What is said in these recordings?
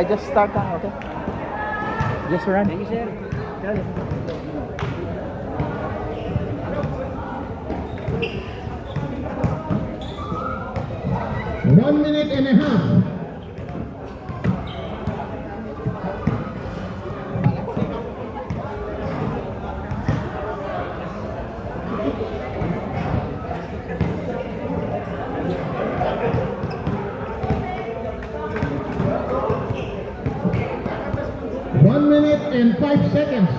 just start na, okay? Just run. Thank you, sir. Dali. 1 minute and a half. One minute and 5 seconds.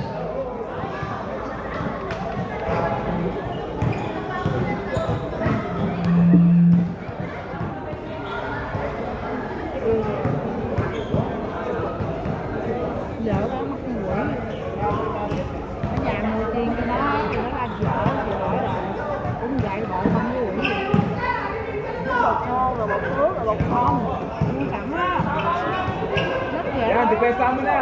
Vợ đó mắc quỷ. Ở nhà mua tiền cái đó thì nó ra vợ thì gọi là cũng dạy bộ không có quỷ gì. Bột khô rồi bột nước rồi bột không. Quan trọng á. Rất dễ. Yan, depresa mo na.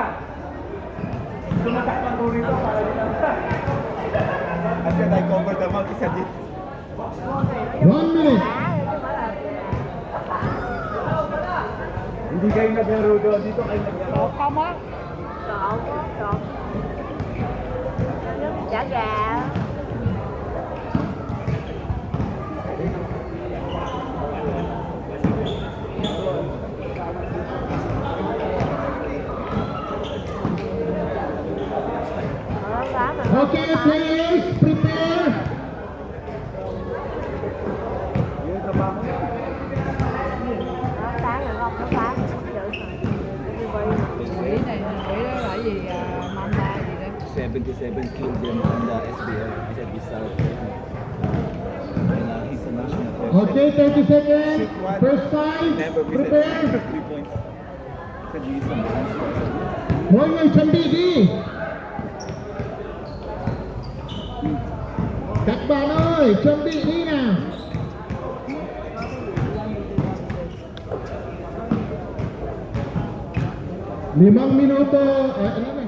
Sumatakpan mo rito para dito. Kasi tayo cover the mouth isa dito. 1 minute. Hindi kayo naglaro doon, dito kayo naglaro. Bột không á. Trộn á, trộn. Nước chả gà. Okay, players, prepare. Yun, trabaho. Nó sáng rồi không, nó sáng. Quỷ này, quỷ đó là gì? Mamba gì đó. 77 killed them on the SBL. I said this South. And he's a national player. Okay, 30 seconds. First 5. Never miss Prepare. it. 3 points. Said he's a national player. Mọi người chuẩn bị đi. Các bạn ơi, chuẩn bị đi nào. Limang minuto. Ano na?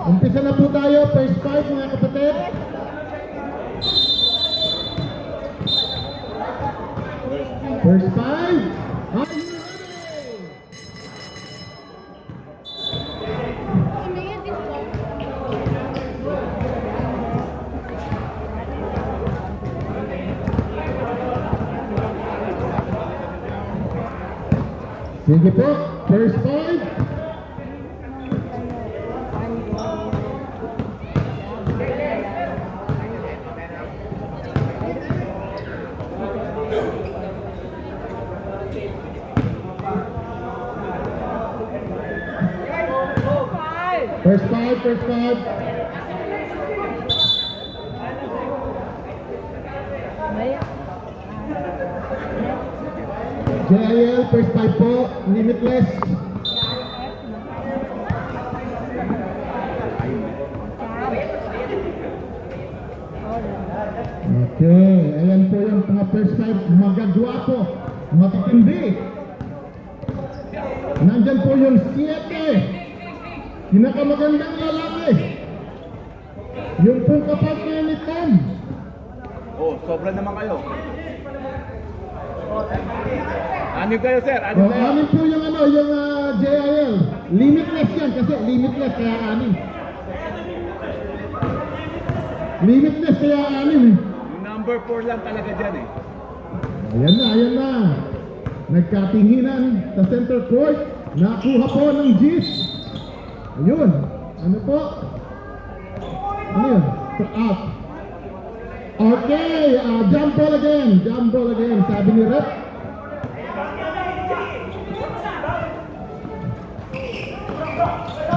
Umpisa na po tayo. First 5 mga kapatid. First 5. Are you ready? Sige po, first 5. First 5, first 5. JIL, first 5 po, limitless. Okay, ayan po yung mga first 5, magagwapo, matitindi. Nandyan po yung 7, pinakamagandang lalaki. Yung pong kapatid ni Tom. Oh, sobra naman kayo. Ano kayo, sir? Ano O, kayo? anin po yung ano, yung JIL. Limitless yan kasi limitless kaya anin. Limitless kaya anin eh. Number 4 lang talaga dyan eh. Ayan na, ayan na. Nagkatinginan sa center court. Nakuha po ng Gis. Ayun. Ano po? Ano yun? Out. Okay, jump ball again. Jump ball again. Sabi ni Rep.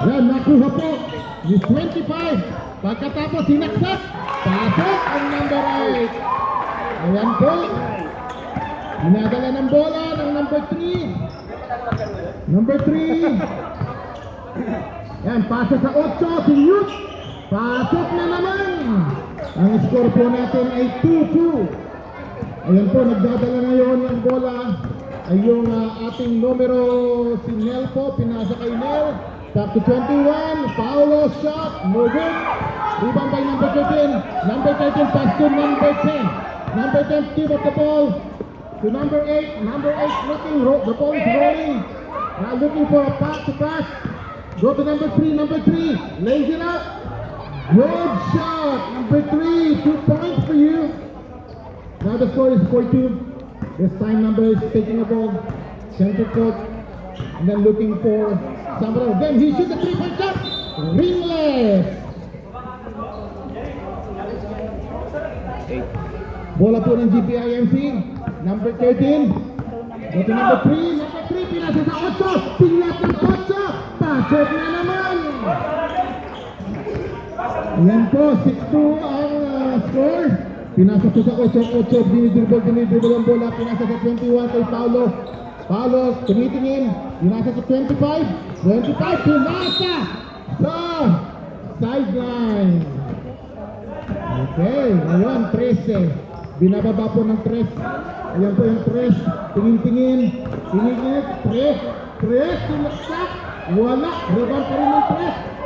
Yan, nakuha po. Ni 25. Pagkatapos sinaksak. Pasok ang number 8. Ayan po. Dinadala ng bola ng number 3. Number 3. Yan, pasok sa 8. Si Newt. Pasok na naman. Ang score po natin ay 2-2. Ayan po, nagdadala ngayon ng bola ay yung ating numero si Nel po. Pinasa kay Nel. Back to 21. Paulo shot. Moving. Rebound by number 13. Number 13 pass to number 10. Number 10 give up the ball to number 8. Number 8 looking. The ball is rolling. Now looking for a pass to pass. Go to number 3. Lays it up. Good shot. Number 3. 2 points for you. Now the score is 4-2. This time number is taking a ball. Center court. And then looking for somebody. Then he shoots a 3-point shot. Ringless. Bola po ng GPIMC. Number 13. Go to number 3. Number 3. Pinasa sa 8. Pinat ng 8. Pasok na naman. Yan po. 6-2 ang score. Pinasa po sa 8. Dinidribble ang bola. Pinasa sa 21 kay Paulo. Paulo, tumitingin. Pinasa sa 25. Pinasa sa sideline. Okay, ngayon 13. Binababa po ng 3. Ayan po yung 3. Tingin-tingin. 3. Sinaksak. Wala. Rebound pa rin ng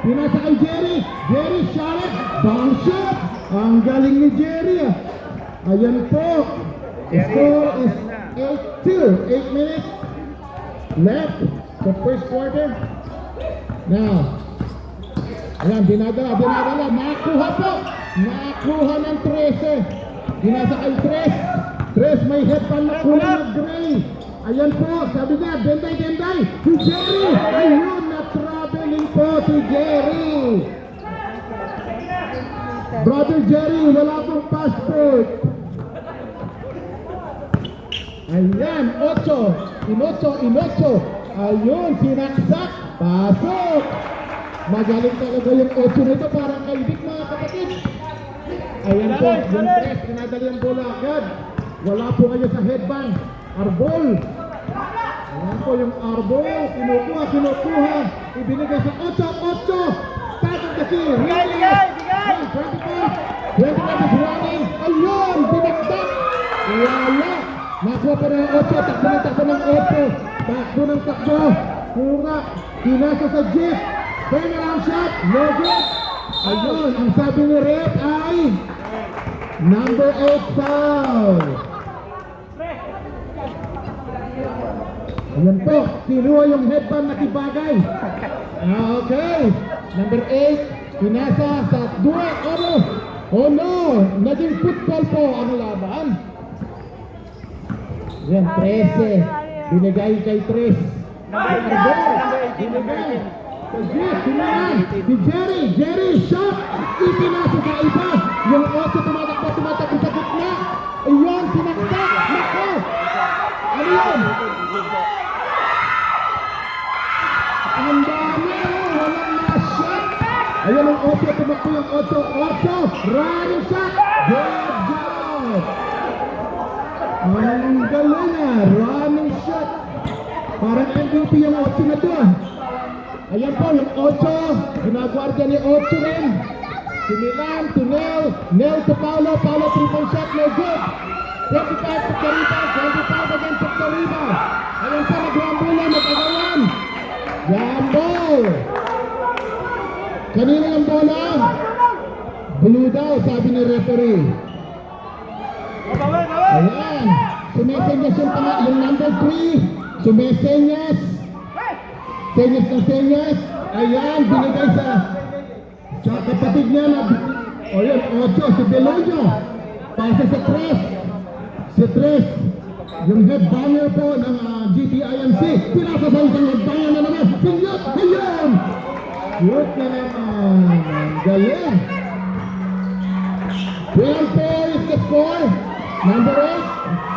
3. Pinasa kay Jerry. Jerry shot. Bang shot. Ang galing ni Jerry. Ayan po. The score is 8-2. 8 minutes left sa first quarter. Now, ayan, dinadala. Nakuha po. Nakuha ng 13. Dinasa kay 3. May headband na kulay na gray. Ayan po, sabi niya, benday. Si Jerry. Ayun, na-traveling po si Jerry. Brother Jerry, wala pong passport. Ayan, 8. In 8. Ayun, sinaksak. Pasok. Magaling talaga yung 8 nito, parang kaibig mga kapatid. Ayan po, yung 3, pinadali ang bola agad. Wala po kayo sa headband. Arbol. Ayan po yung arbol. Kinukuha. Ibinigay sa 8. Start of the key. Bigay. 25 is running. Ayun, binagdak. Wala. Nakuha pa ng 8. Takbo ng 8. Pura. Pinasa sa jeep. Turnaround shot. No good. Ayun, ang sabi ni Rep ay number 8 foul. Ayan po, kinuha yung headband na kibagay. Okay, number 8, pinasa sa 2. Oh no, naging football po ang laban. Ayan, 13. Binigay kay 3. Binigay. Si Jerry shot. Ipinasa sa iba. Yung 8 tumatakbo sa gitna. Ayun, sinaksak. Nako. Ano yun? Ang dami. Walang na-shot. Ayun ang 8. Tumakbo yung 8. Running shot. Good job. Ang galing running shot. Parang MVP yung 8 na to. Ayan po, yung 8, ginagwardiya ni 8 rin. Si Milan to Nel to Paulo 3-point shot, no good. 25 to Riba, 25 again to Riba. Ayan po, nag-rambula, nag-agawan. Gamble. Kanina yung bola? Blue daw, sabi ni referee. Ayan, sumesenyas yung number 3. Sumesenyas. Senyas. Ayan, binigay sa kapatid niya na ayan, 8, si Beloño. Pasa sa 3. Si 3. Yung headbanger po ng GPIMC. Pinasa sa isang headbanger na naman. Sinyot! Ayun! Shoot na naman. Ang galing. 12 is the score. Number 8.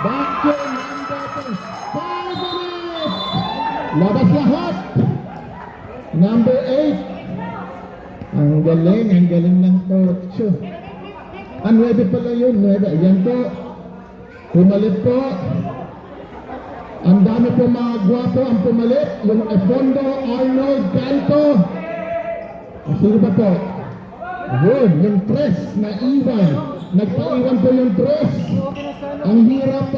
Back to number 10. 5 minutes. Labas lahat. Number 8. Ang galing ng coach. 9 pala yun, 9. Ayan po. Pumalit po. Ang dami po mga gwapo ang pumalit. Yung Efondo, Arnold, Canto. Sino pa po? Yun, yung 3 na iwan. Nagpaiwan po yung 3. Ang hirap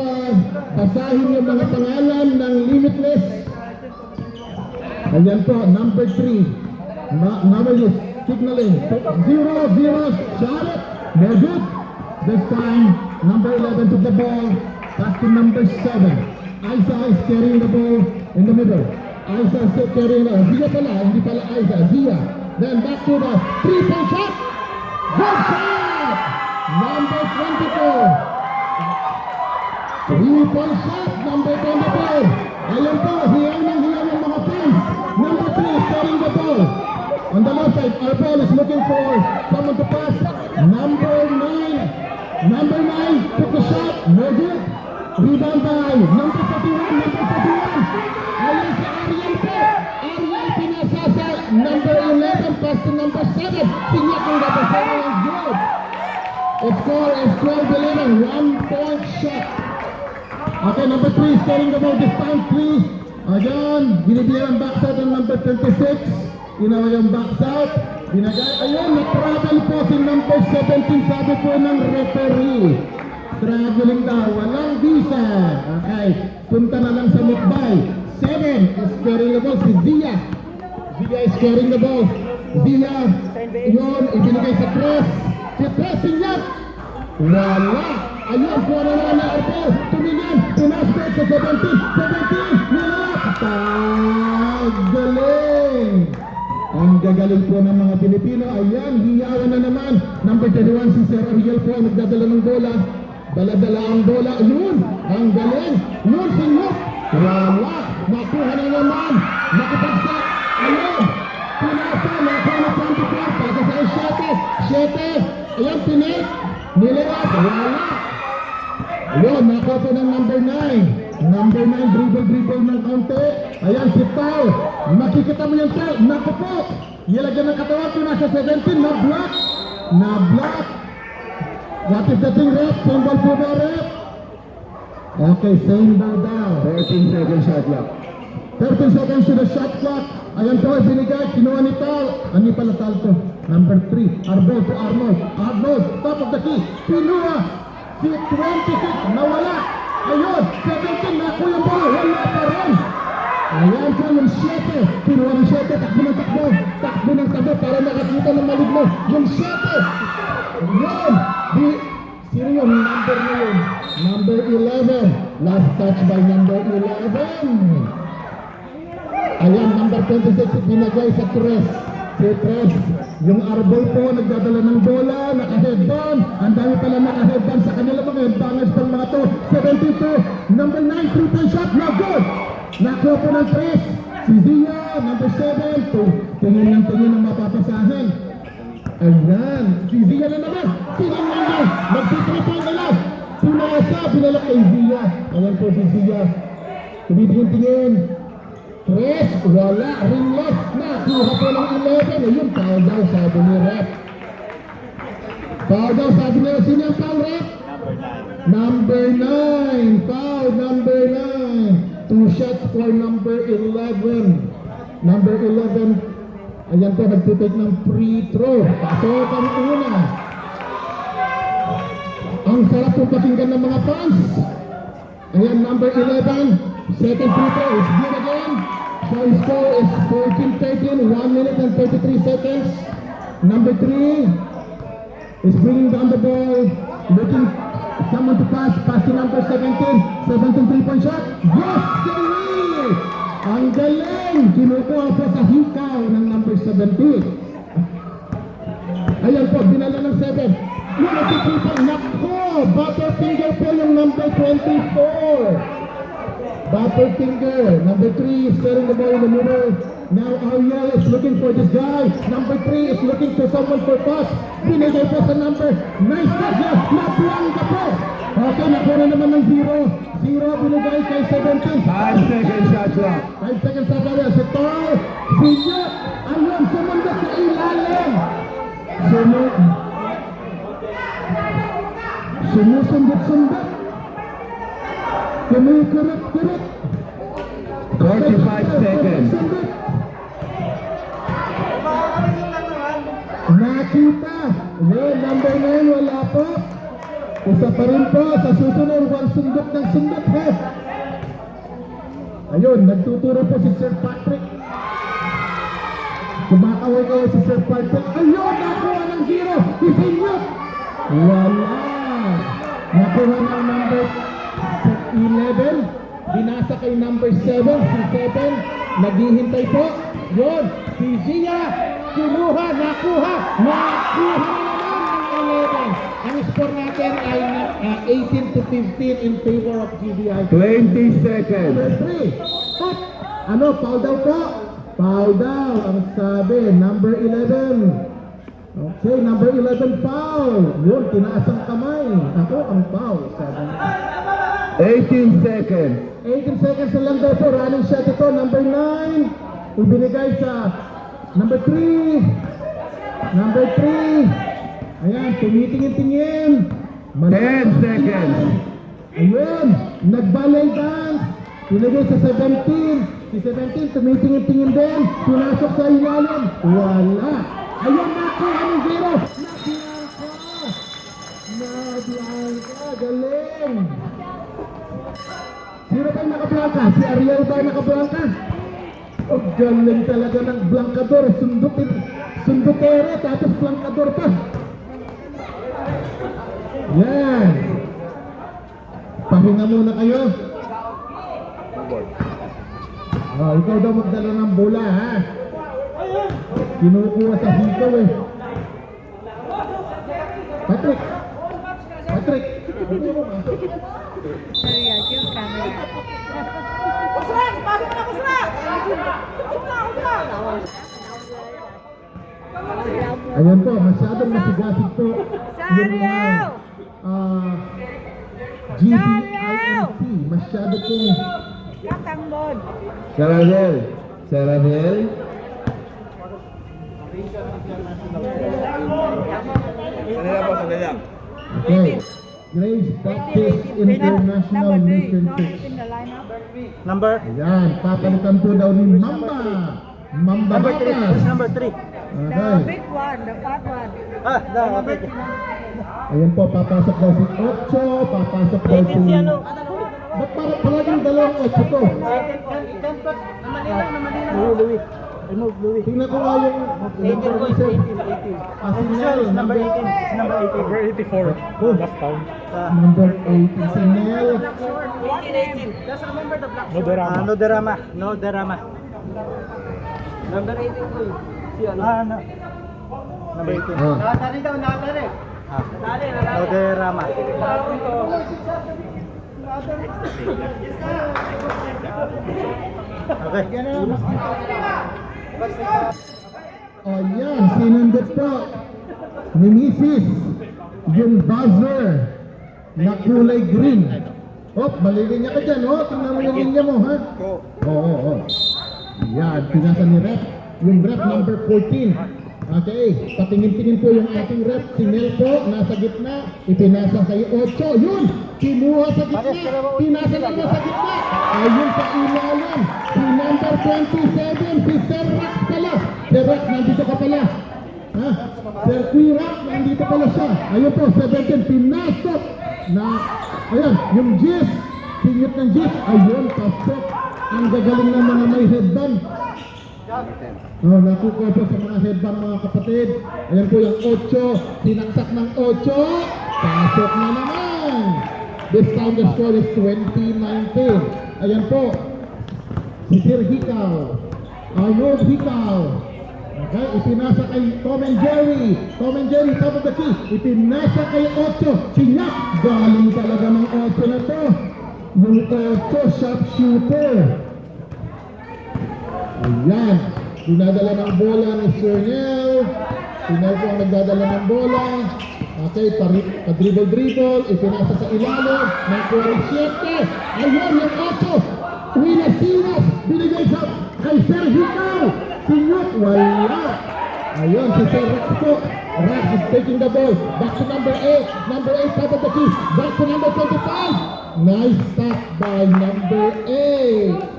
basahin yung mga pangalan ng Limitless. Ayan po, number 3. Number is signaling. 0-0, shot it. No good. This time, number 11 took the ball. Pass to number 7. Isa is carrying the ball in the middle. Aiza still carrying on. Zia pala, hindi pala Aiza. Zia. Then back to the 3-point shot. Good shot! Number 24. 3-point shot, number 24. Ayan po, hiyaw ng mga fans. Number 3 is carrying the ball. On the left side, our ball is looking for someone to pass. Number 9. Number 9 took the shot. No good. Rebound by number 41. Number 41. Ayan si Ariel po. Ariel pinasasa. Number 11 pass to number 7. Sinyak ng number 7 is good. The score is 12-11. 1-point shot. Okay, number 3 is carrying the ball this time. 3. Again, binibigyan ang back out ng number 26. Ginawa yung box out. Binagay. Ayun, na-travel po si number 17. Sabi po ng referee. Traveling daw. Walang visa. Okay. Punta na lang sa Mukbay. 7 is carrying the ball. Si Zia. Zia is carrying the ball. Zia. Yun, ibinigay sa Tres. Si Tres, sinyak. Wala. Ayun, po na na ito. Tumingin. Pinasket sa 17. 17. Nilak. Galing. Ang gagaling po ng mga Pilipino. Ayan, hiyawan na naman. Number 31 si Sir Ariel po ang nagdadala ng bola. Dala-dala ang bola. Ayun, ang galing. Yun, sinyok. Wala. Nakuha na naman. Nakapagsak. Ayun. Pinasa. Nakuha na 24. Pasa sa 7. 7. Ayan, pinit. Nilewat. Wala. Ayun, nakuha po ng number 9. Number 9, dribble ng kaunti. Ayan, si Pao. Makikita mo yung Pao. Naku po. Nilagyan ng katawan ko nasa 17. Na-block. Na-block. What is the thing, rep? Same ball po ba, rep? Okay, same ball down. 13 seconds shot clock. 13 seconds to the shot clock. Ayan po, binigay. Kinuha ni Pao. Ano pala salto? Number 3. Arnold to Arnold. Arnold, top of the key. Kinuha. Si 26. Nawala. Ayun, 17 na po yung ball, wala pa rin. Ayan po yung 7, pinuha ng 7, takbo ng takbo para makakita ng maligno. Yung 7, yun, sino yung number na yun? Number 11, last touch by number 11. Ayan, number 26, binagay sa Tres. Si Tres, yung Arbol po, nagdadala ng bola, naka-headband. Ang dami pala naka-headband sa kanila mga headbangers ng mga to. 72, number 9, 3-point shot, no good. Nakuha po ng Tres. Si Zia, number 7, tingin ng mapapasahin. Ayan, si Zia na naman. Tingin na, magpipilipan na lang. Pinasa, binala kay Zia. Ayan po si Zia. Tumibigin-tingin. Tres, wala, ringless na, kuha po ng 11, ayun, foul daw, sabi ni Rep. Foul daw, sabi ni Rep, sino yung foul, Rep? Number 9, foul, number 9. 2 shots for number 11. Number 11, ayan po, nagtitake ng free throw. Pasok ang una. Ang sarap po pakinggan ng mga fans. Ayan, number 11. Second free throw is good again. So his score is 14-13, 1 minute and 33 seconds. Number 3 is bringing down the ball, looking someone to pass to number 17. 17 3-point shot. Yes, Kerry! Ang galing! Kinukuha po sa hikaw ng number 17. Ayan po, dinala ng 7. Yung 3-point, nako! Butterfinger po yung number 24. Butterfinger, number 3 is carrying the ball in the middle. Now Ariel is looking for this guy. Number 3 is looking for someone for pass. Binigay po sa number. Nice touch niya. Naplangga po. Okay, nakuha na naman ng 0. 0 binigay kay 17. 5 seconds shot clock. 5 seconds sa kanya. Si Tol. Sinyo. Ayun, sumundot sa ilalim. Sumusundot-sundot. Kumikirot-kirot. 45 seconds. Nakita. Well, number 9, wala po. Isa pa rin po. Sa susunod, one sundot ng sundot. Ayun, nagtuturo po si Sir Patrick. Kumakaway-kaway si Sir Patrick. Ayun, nakuha ng 0. Isinyot. Wala. Nakuha ng number 11. binasa kay number 7, si 7, naghihintay po. Yun, si Zia, kinuha, nakuha na naman ang 11. Ang score natin ay 18 to 15 in favor of GBI. 20 seconds. Number 3. Up. Ano, foul daw po? Foul daw, ang sabi. Number 11. Okay, number 11 foul. Yun, tinaas ang kamay. Ako ang foul, sabi. 18 seconds. 18 seconds na lang daw po. Running shot ito. Number 9. Ibinigay sa number 3. Number 3. Ayan, tumitingin-tingin. 10 seconds. Ayun, nag-ballet dance. Pinagay sa 17. Si 17, tumitingin-tingin din. Pinasok sa ilalim. Wala. Ayun, nakuha ng 0. Nabiangka. Galing. Sino ba nakablangka? Si Ariel ba nakablangka? Oh, galing talaga ng blankador. Sundukere, tapos blankador pa. Yan. Pahinga muna kayo. Oh, ikaw daw magdala ng bola, ha? Kinukuha sa hikaw, eh. Patrick! Patrick! Sorry, yung camera. Ayan po, masyadong masigasig po. Sariel! GBINC, masyado pong Katangbod. Sarahel. Sarahel. Sandali po, sandali lang. okay. Grace Baptist International Mission Church. In the lineup. Number? Ayan, papalitan po daw ni Mamba. Mamba Number 3. Batas. Who's number 3? The Okay. big one, the fat one. Ah, the Ayan po, papasok daw si Ocho, papasok daw si... Ba't palaging dalawang Ocho to? Louis. Remove Louis. Tingnan ko nga yung... 18 points, 18. Asinel, Number 18. Number 80. Number 84. Oh. Last count. Number 8, Asinel. Just remember the black. No drama. No drama. No drama. Number 18 ko yun. Si ano? No. Number 18. Oh. Nakatari daw, nakatari. No drama. Okay. Oh, yan, sinundot po ni Mrs. yung buzzer na kulay green. Oh, malilinya ka dyan, oh. Tingnan mo yung linya mo, ha? Oo. Yan, pinasa ni Rep. Yung Rep number 14. Okay, patingin-tingin po yung ating Rep. Si Nel po, nasa gitna. Ipinasa kay 8. Yun! Kinuha sa gitna. Pinasa naman sa gitna. Ayun sa ilalim. Si number 27, si Sir Rex pala. Sir Rex, nandito ka pala. Ha? Sir Rex, nandito pala siya. Ayun po, 17, pinasok. Na, ayun, yung Gis. Sinyot ng Gis. Ayun, pasok. Ang gagaling ng mga may headband. Oh, nakukuha po sa mga headband mga kapatid. Ayan po yung 8. Sinaksak ng 8. Pasok na naman. This time the score is 20-19. Ayan po. Si Sir Hikaw. Arnold Hikaw. Okay, ipinasa kay Tom and Jerry. Tom and Jerry, top of the key. Ipinasa kay 8. Sinyak. Galing talaga ng 8 na to. Yung 8, sharpshooter. Ayan. Dinadala ng bola ni Sir Nel. Si Nel po ang nagdadala ng bola. Okay, pa-dribble-dribble. Ipinasa sa ilalim ng 47. Ayun, yung 8. Winasinas. Binigay sa kay Sir Hikaw. Sinyot. Wala. Ayun, si Sir Rex po. Rex is taking the ball. Back to number 8. Number 8, top of the key. Back to number 25. Nice stop by number 8.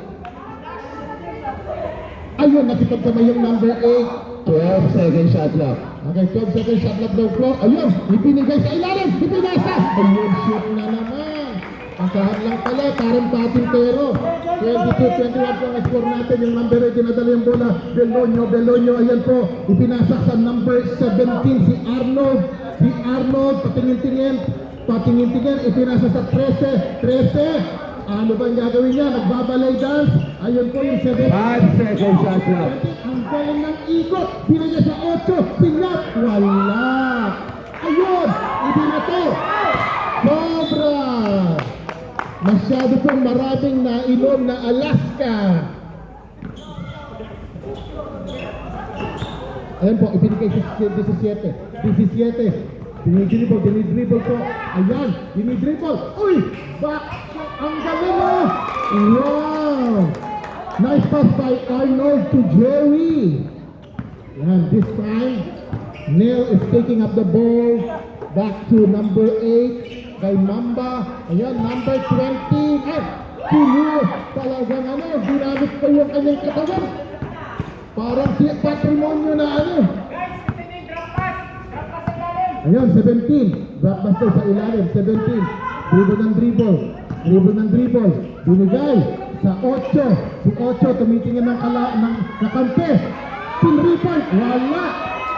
Ayun, nakipagkamay yung number 8. 12 second shot clock. Okay, 12 seconds shot clock daw po. Ayun, ipinigay sa ilalim. Ipinasa. Ayun, shoot na naman. Pasahan lang pala, parang patintero. 22-21 po ang score natin. Yung number 8, dinadala yung bola. Belonyo, ayan po. Ipinasa sa number 17, si Arnold. Si Arnold, patingin-tingin. Ipinasa sa 13. Ano ba ang gagawin niya? Nagbabalay dance. Ayun po yung 7. 5 seconds shot clock. Ang galing ng ikot. Pinagay sa 8. Sinat. Wala. Ayun. Ibinato. Sobra. Masyado pong maraming nainom na Alaska. Ayan po, ibinigay sa 17. 17. Dinidribble ko. Ayan, dinidribble. Uy! Back! Ang galing mo! Wow! Nice pass by Arnold to Jerry. Ayan, this time, Neil is taking up the ball. Back to number 8 kay Mamba. Ayan, number 20. Ay, Sino talagang ginamit ko yung kanyang katawan. Parang si patrimonyo na Ayan, 17. Drop pass sa ilalim, 17. Dribble ng dribble. Dribble ng dribble. Binigay sa 8. Si 8 tumitingin ng kakampi. Team report. Wala.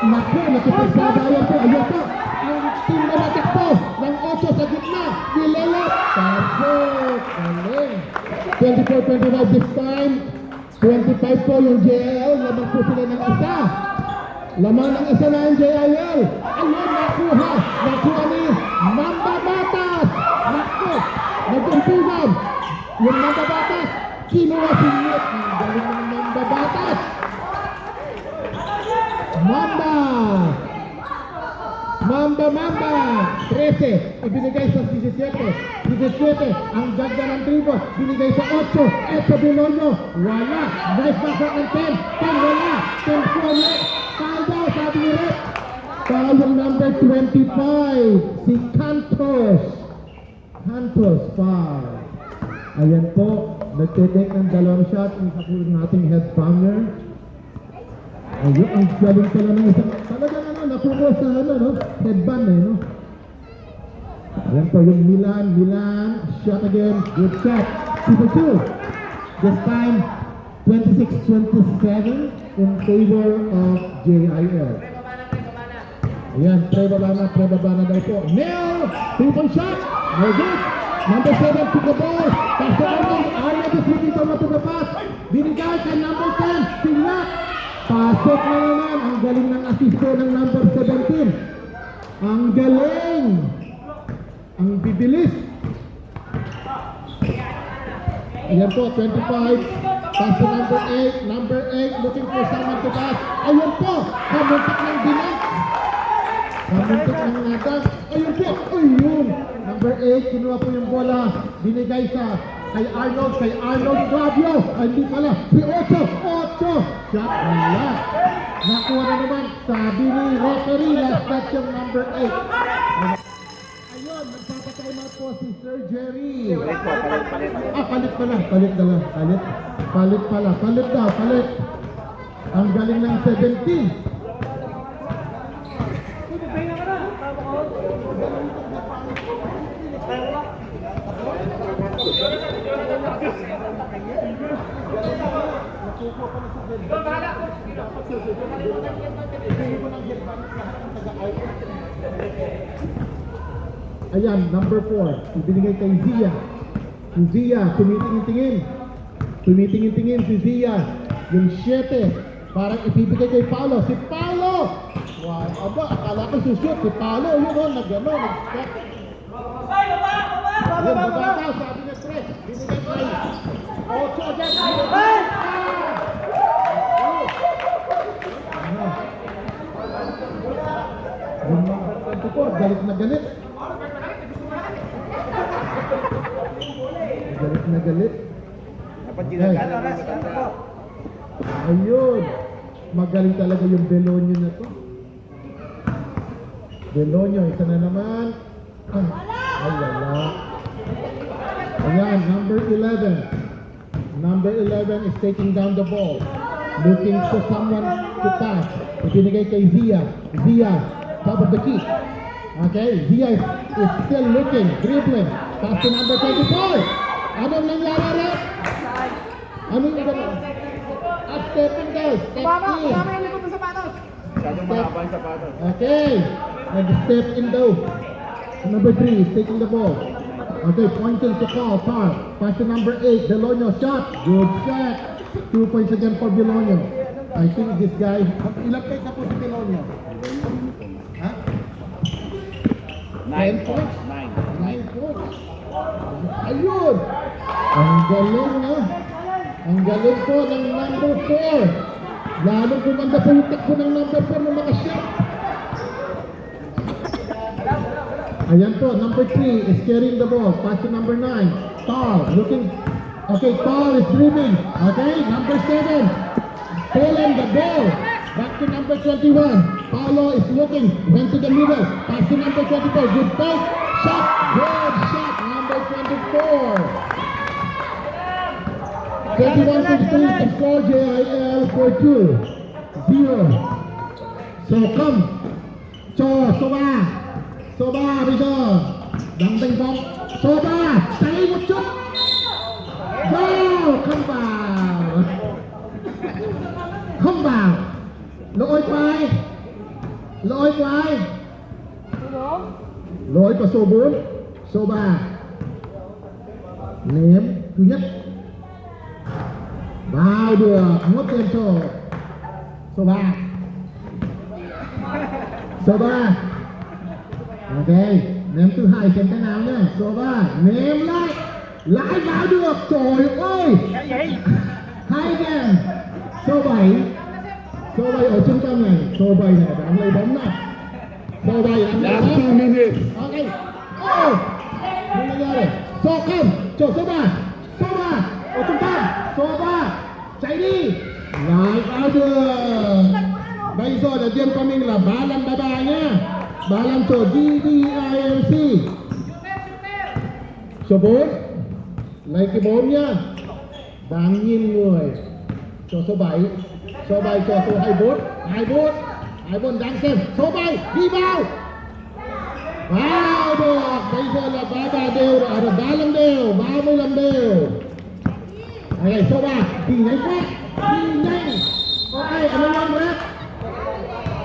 Naku, nakipagsadayan po. Ayan po. Yung team na natakpo ng 8 sa gitna. Nilelap. Perfect. Galing. 24-25 this time. 25 po yung JIL. Lamang po sila ng isa. Lamang ng isa na ang JIL. Ayun, nakuha. Nakuha ni Mamba Batas. Naku. Nag-umpisan. Yung Mamba Batas. Kinuha si Nick. Ang galing ng Mamba Batas. Mamba. Mamba. 13. Ibinigay sa 17. 17. Ang ganda ng dribble. Binigay sa 8. Eto Bilonyo. Wala. Nice back ng 10. 10 wala. 10 po ulit. Foul daw, sabi ni Rep. Foul yung number 25. Si Cantos. Cantos foul. Ayan po. Nagtitake ng dalawang shot. Isa po yung ating headbanger. Ayun, ang galing pala ng isang. Talagang napuko sa headband no? Ayan po yung Milan. Shot again. Good shot. Super 2. This time, 26-27 in favor of JIL. Ayan, pre-babana daw po. Neil! 3-point shot! No good! Number 7 took the ball. Pass to Arnold is looking to the pass. Binigay kay number 10. Sila! Pasok na naman. Ang galing ng asisto ng number 17. Ang galing! Ang bibilis. Ayan po, 25. Pass to number 8. Number 8 looking for someone to pass. Ayan po! Kamuntik ng dinag. Kamuntik ng nadag. Ayun po! Ayun! Number 8, kinuha po yung bola. Binigay sa kay Arnold Fabio. Ay, hindi pala. Si 8. Shot wala. Nakuha na naman. Sabi ni referee, last touch yung number 8. Ayun, nagpapatay na po si Sir Jerry. Palit. Ang galing ng 17. Ayan, number 4. Ibinigay kay Zia. Si Zia, tumitingin-tingin si Zia. Yung 7, parang ibibigay kay Paolo. Si Paolo! Wow, akala ko sushoot. Si Paolo, nag-step. Ayun, bababa, sabi niya, Fred. Binigay kay 8 again. Yung number 24, galit na galit. Dapat ginagana ng matanda. Ayun. Magaling talaga yung Belonyo na to. Belonyo, isa na naman. Ay, wala. Ayan, number 11. Number 11 is taking down the ball. Looking for someone to pass. Ibinigay kay Zia. Top of the key. Okay, Zia is still looking, dribbling. Pass to number 24. Anong nangyari, Rep? Anong gano'n? Stepping daw. Step in. Masyadong mahaba yung sapatos. Okay. Nag-step in daw. Number 3 is taking the ball. Okay, pointing to call. Tar. Pass to number 8. Belonio shot. Good shot. 2 points again for Belonio. I think this guy. Ilang points na po si Belonio? Ha? 9 points. 9. 9 points. Ayun! Ang galing na. Ang galing po ng number 4. Lalong kumanda po yung takbo ng number 4 ng mga shot. Ayan po, number 3 is carrying the ball. Pass to number 9. Tall, looking. Okay, Tall is dribbling. Okay, number 7. Stolen the ball. Back to number 21. Paulo is looking. Went to the middle. Pass to number 24. Good pass. Shot. Good shot. Number 24. 21-16 to score JIL for 2-0. So come. Soba. Soba, Rizzo. Dumping ball. Soba. Stay with shot. Go. Come back. Come back. Lỗi quay. Lỗi quay. Lỗi của số 4. Số 3. Ném thứ nhất. Vào được. Một tiền số 3. Số 3. Ok. Ném thứ 2 xem thế nào nhé. Số 3. Ném lại. Lại vào được. Trời ơi. Hai game. Số 7. Số 7 ở trung tâm này. Số 7 này đang lấy bóng này. Số 7 đang lấy Last 2 bóng. minutes. Ok. Oh. Không ra đây. Số không. Chỗ số 3. Số 3. Ở trung tâm. Số 3. Chạy đi. Lại vào được. Bây giờ là game của mình là 35-33 nhá. 35 chỗ GDIMC. Số 4. Lấy cái 4 nhá. Đáng nhìn người. Cho số 7. Số 7 cho số 24. 24. 24 đáng xem. Số 7 đi vào. Vào được. Bây giờ là 33 đều rồi. 35 đều. 35 đều. Đây số 3. Đi nhanh quá. Đi nhanh. Ok, anh em ăn rep.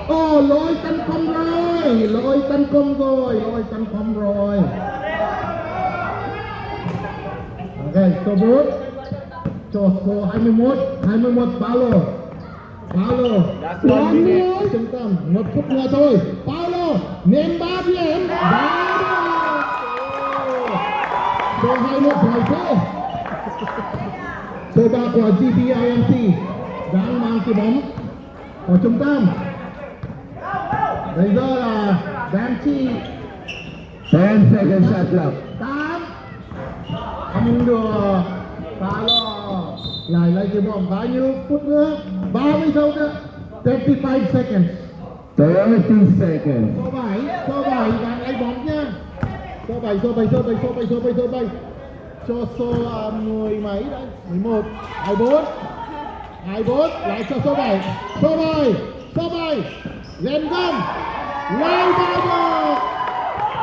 Ồ, lỗi tấn công rồi. Lỗi tấn công rồi. Lỗi tấn công rồi. Ok, số 4. Cho số 21. 21 Paulo. Paulo. Đoán nữa. Trung tâm. 1 phút nữa thôi. Paulo. Ném 3 điểm. Đá được. Số 21 hỏi số. Số 3 của GBIMC. Đang mang cái bóng ở trung tâm. Bây giờ là Đan Chi. 10 seconds shot clock. 8. Không được. Paulo. Lại lấy cái bóng bao nhiêu phút nữa? 30 giây nữa. 35 seconds. 30 seconds. Số 7 đang lấy bóng nha. Số 7. Cho số 10 mấy đấy. 11, 24. 24 lại cho số 7. Số 7 lên gom. Lại vào được.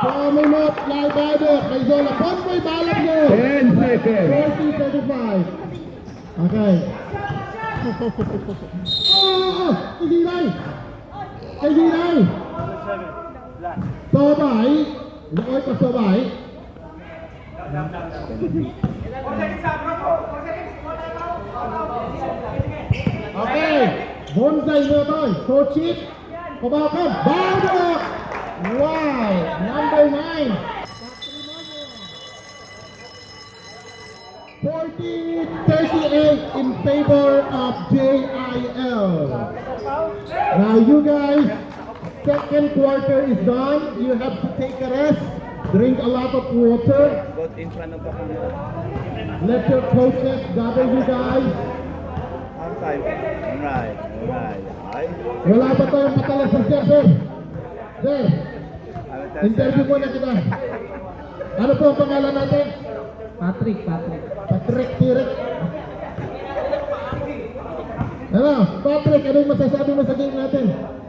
Số 11 lại vào được. Bây giờ là 43 rồi. 10 seconds. 35. Ok. Cái gì đây? Số 7. Lỗi của số 7. Ok. 4 giây nữa thôi. Số 9. Có bao không? Bao được. Wow. Number 9. 40-38 in favor of JIL. Now you guys, second quarter is done. You have to take a rest. Drink a lot of water. Got in front of the camera. Let your coaches gather you guys. Halftime. Alright. Wala pa tayong matalas ng sir. Sir, interview muna kita. Ano po ang pangalan natin? Patrick. Patrick Tirik. Ano, Patrick, anong masasabi mo sa game natin?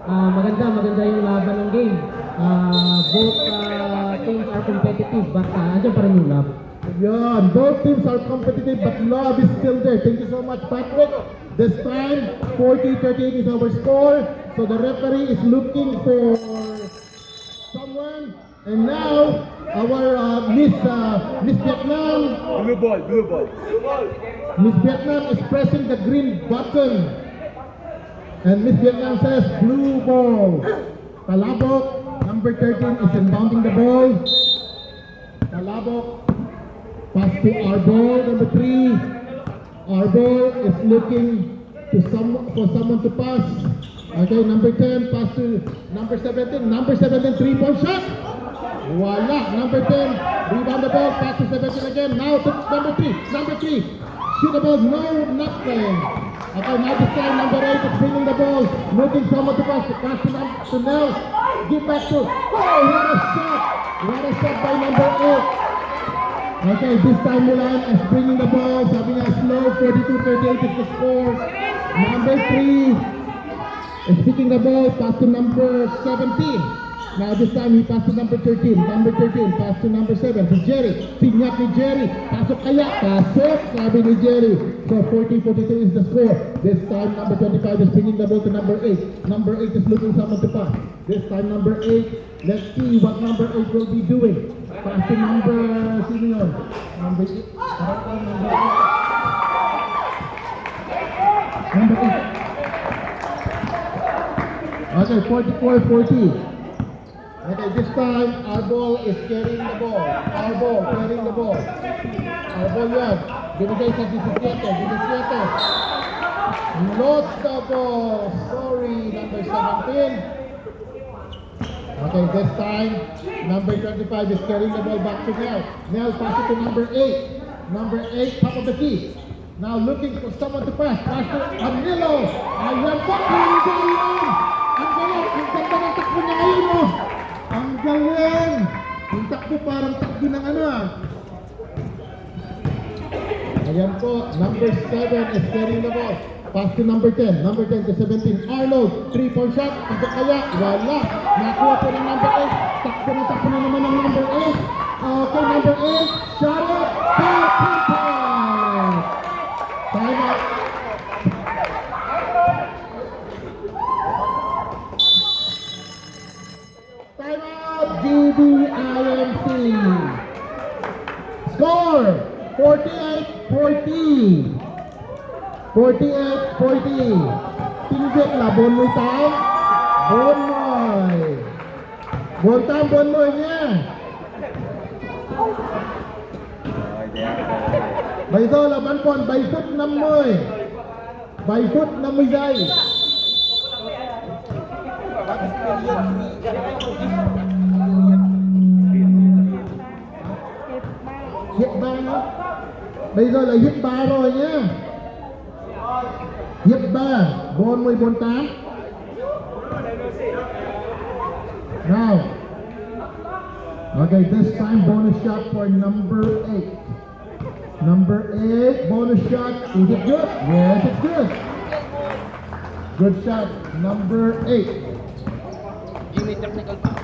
Maganda yung laban ng game. Both teams are competitive but andyan pa rin yung love. Yan, both teams are competitive but love is still there. Thank you so much, Patrick. This time, 40-38 is our score. So the referee is looking for someone And now, our Miss Vietnam, Blue ball, blue ball. Miss Vietnam is pressing the green button. And Miss Vietnam says, blue ball. Talabok, number 13, is inbounding the ball. Talabok, pass to Arbol, number 3. Arbol is looking for someone to pass. Okay, number 10, pass to number 17. Number 17, 3-point shot. Voila, number 10, rebound the ball, pass to 17 again. Now to number 3. Number 3, shoot the ball, no, nothing. Okay, now this time number 8 is bringing the ball, looking someone to pass to Nels. Give back to, oh, what a shot! What a shot by number 8. Okay, this time Mulan is bringing the ball, sabi niya slow, 42-38 is the score. Number 3 is picking the ball, pass to number 17. Now this time he passed to number 13. Number 13 pass to number 7. To Jerry. Sinyap ni Jerry. Pasok kaya? Pasok, sabi ni Jerry. So 40-42 is the score. This time number 25 is bringing the ball to number 8. Number 8 is looking someone to pass. This time number 8. Let's see what number 8 will be doing. Pass to number, sino yun? Number 8. Number 8. Okay, 44-40. Okay, this time, Arbol is carrying the ball. Arbol carrying the ball. Arbol yan. Binigay sa 17. 17. Lost the ball. Sorry, number 17. Okay, this time, number 25 is carrying the ball back to Nel. Nel pass it to number 8. Number 8, top of the key. Now looking for someone to pass. Pass to Anilo. Ayan po. Ang galing. Ang galing. Ang ganda ng takbo niya ngayon, oh. Ang galing! Yung takbo parang takbo ng ano ah. Ayan po, number 7 is carrying the ball. Pass to number 10. Number 10 to 17. Arnold, 3-point shot. Ito kaya, wala. Nakuha po ng number 8. Takbo na naman ng number 8. Okay, number 8. Shot up. 3 points. Time out. GBIMC. Score 48-40. 48-40. Tinggit na Bonmoy time. Bonmoy. Bonmoy niya. Bayso laban pon. Baysot namoy. Baysot namoy jay. Hit ba no? Bây giờ là hit 3 rồi nhá. Hit 3, 40-48. Now. Okay, this time bonus shot for number 8. Number 8, bonus shot. Is it good? Yes, it's good. Good shot, number 8.